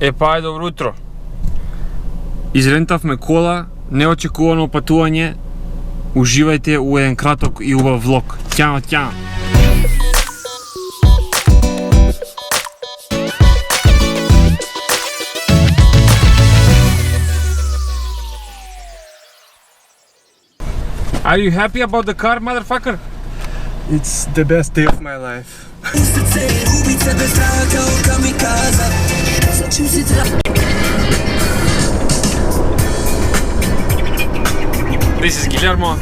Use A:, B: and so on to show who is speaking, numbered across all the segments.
A: Епа, добро утро. Изрентавме кола, неочекувано патување. Уживајте у еден краток и убав влог. Ќао, ќао. Are you happy about the car, motherfucker?
B: It's the best day of my life.
A: This is Guillermo.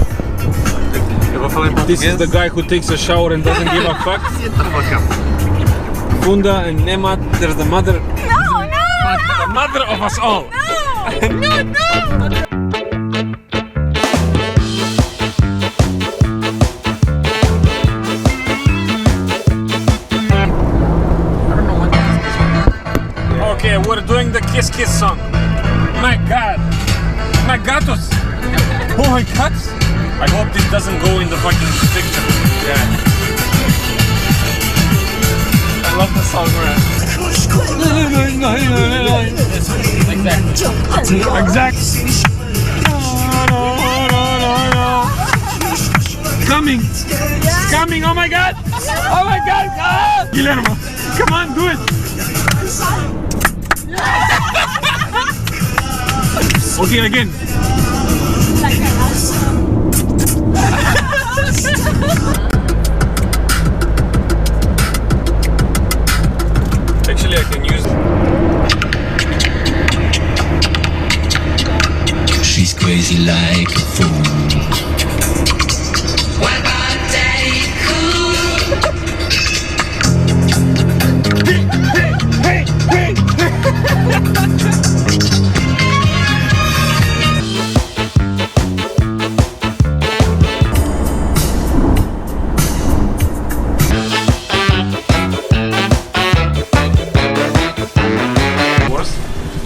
A: This is the guy who takes a shower and doesn't give a fuck. Funda and Nemat, there's the mother.
C: No!
A: The mother of us all.
C: No!
A: Okay, we're doing the Kiss Kiss song. My god. My gatos. Oh my god. I hope this doesn't go in the fucking picture. Yeah. I love the song, man. Exactly. Coming. Coming. Oh my god. Oh my god. Ah! Guillermo. Come on, do it. Okay, again. Actually, I can use it.
D: She's crazy like a fool. What about Daddy Cool?
A: Hey!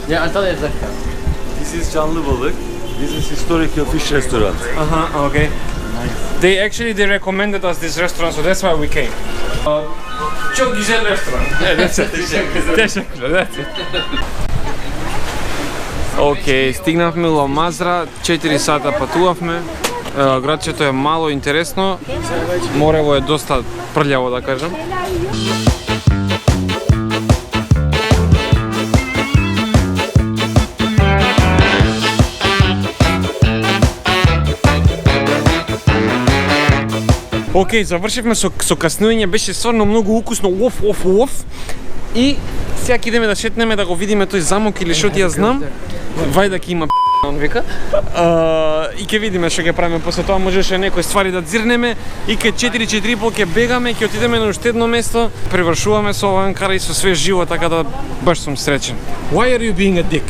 E: Ya Antalya Zakka.
B: This is canlı balık. This is historical fish restaurant.
A: Okay. Nice. They recommended us this restaurant, so that's why we came. Çok güzel restoran. Yeah, that's it. Teşekkürler. That's it. Океј, стигнавме во Мазра, 4 сата патувавме. Градчето е мало интересно, морево е доста прљаво, да кажам. Океј, завршивме со каснување, беше стварно многу укусно, лов. И сега ќе идеме да шетнеме да го видиме тој замок или што ти ја знам. Вајда ќе има он вика. И ќе видиме што ќе правиме после тоа, можеше некои ствари да дзирнеме и ке 4-4,5 ќе бегаме, ќе отидеме на уште едно место, превршуваме со ова Анкара и со све живо, така да баш сум среќен. Why are you being a dick?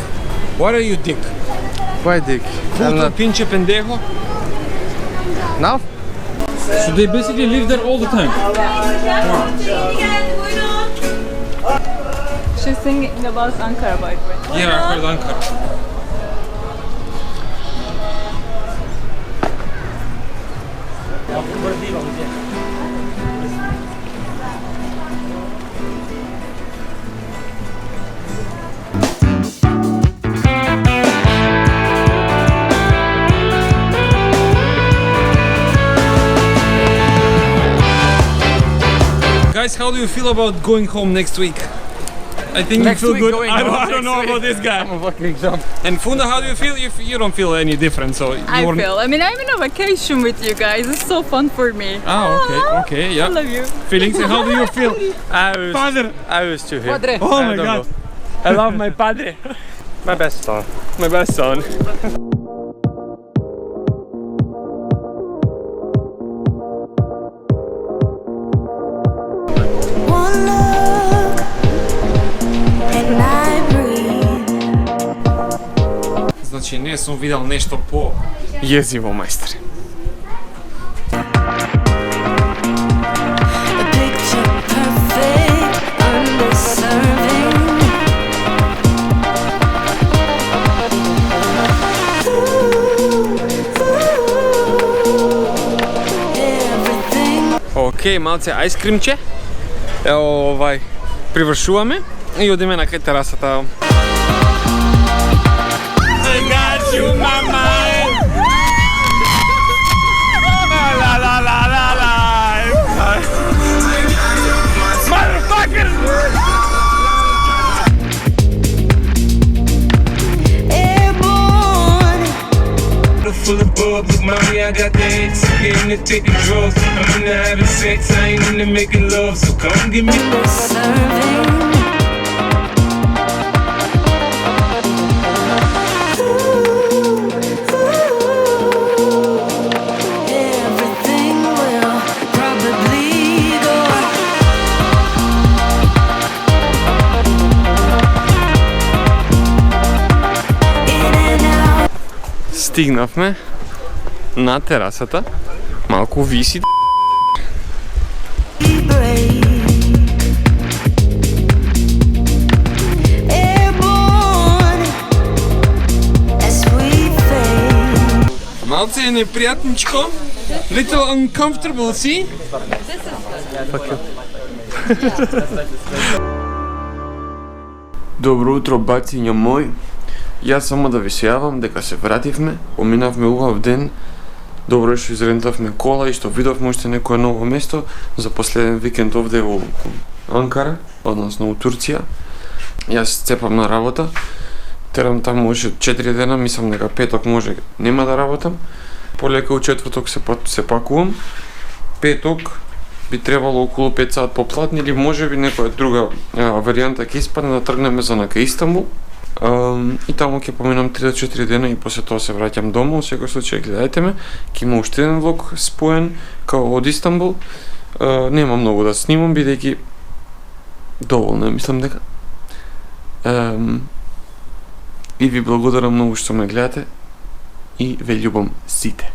A: Why are you dick?
E: Why dick?
A: Puto pinche pendejo.
E: Now?
A: So they basically live there all the time.
C: She's singing about Ankara, by the way.
A: Yeah, I heard Ankara. Guys, how do you feel about going home next week? I think
E: Next
A: you feel
E: week
A: good. I don't know about this guy.
E: I'm a fucking jump.
A: And Funda, how do you feel? You don't feel any different, so
C: I mean, I'm in a vacation with you guys. It's so fun for me.
A: Okay, yeah.
C: I love you.
A: Feelings, and how do you feel?
B: Father! I was too here.
E: Padre.
A: Oh my god. I love my padre.
B: My best son.
A: My best son. Значи не сум видел нешто по језиво, мајстре. Океј, малце ајскримче. Ево, привршуваме и одиме на кај терасата. you my mind. La la la la la. Motherfucker!
F: Full of bub, look mommy, I got the X. Getting the taking drugs. I'm into having sex, I ain't into making love. So come give me
G: Everything will probably go in and out.
A: Стигнахме на терасата. Малко виси.
G: Airborne as we fade.
A: Малце е неприятничко. Little uncomfortable, си? Добро утро, бациња мој. Јас само да ви се јавам дека се вративме, поминавме убав ден. Добро е што изрентавме кола и што видовме уште некое ново место за последен викенд овде во Анкара, односно у Турција. Јас цепам на работа, терам таму уште 4 дена, мислам дека петок може нема да работам. Полека у четврток се пакувам. Петок би требало околу 5 сат поплатни или можеби некоја друга варијанта ќе испадне да тргнеме за нака Истанбул. И таму ќе поминам 3 до 4 дена и после тоа се враќам дома. Во секој случај гледајте ме, ќе има уште еден влог споен као од Истанбул. Нема многу да снимам бидејќи доволно мислам дека. И ви благодарам многу што ме гледате и ве љубам сите.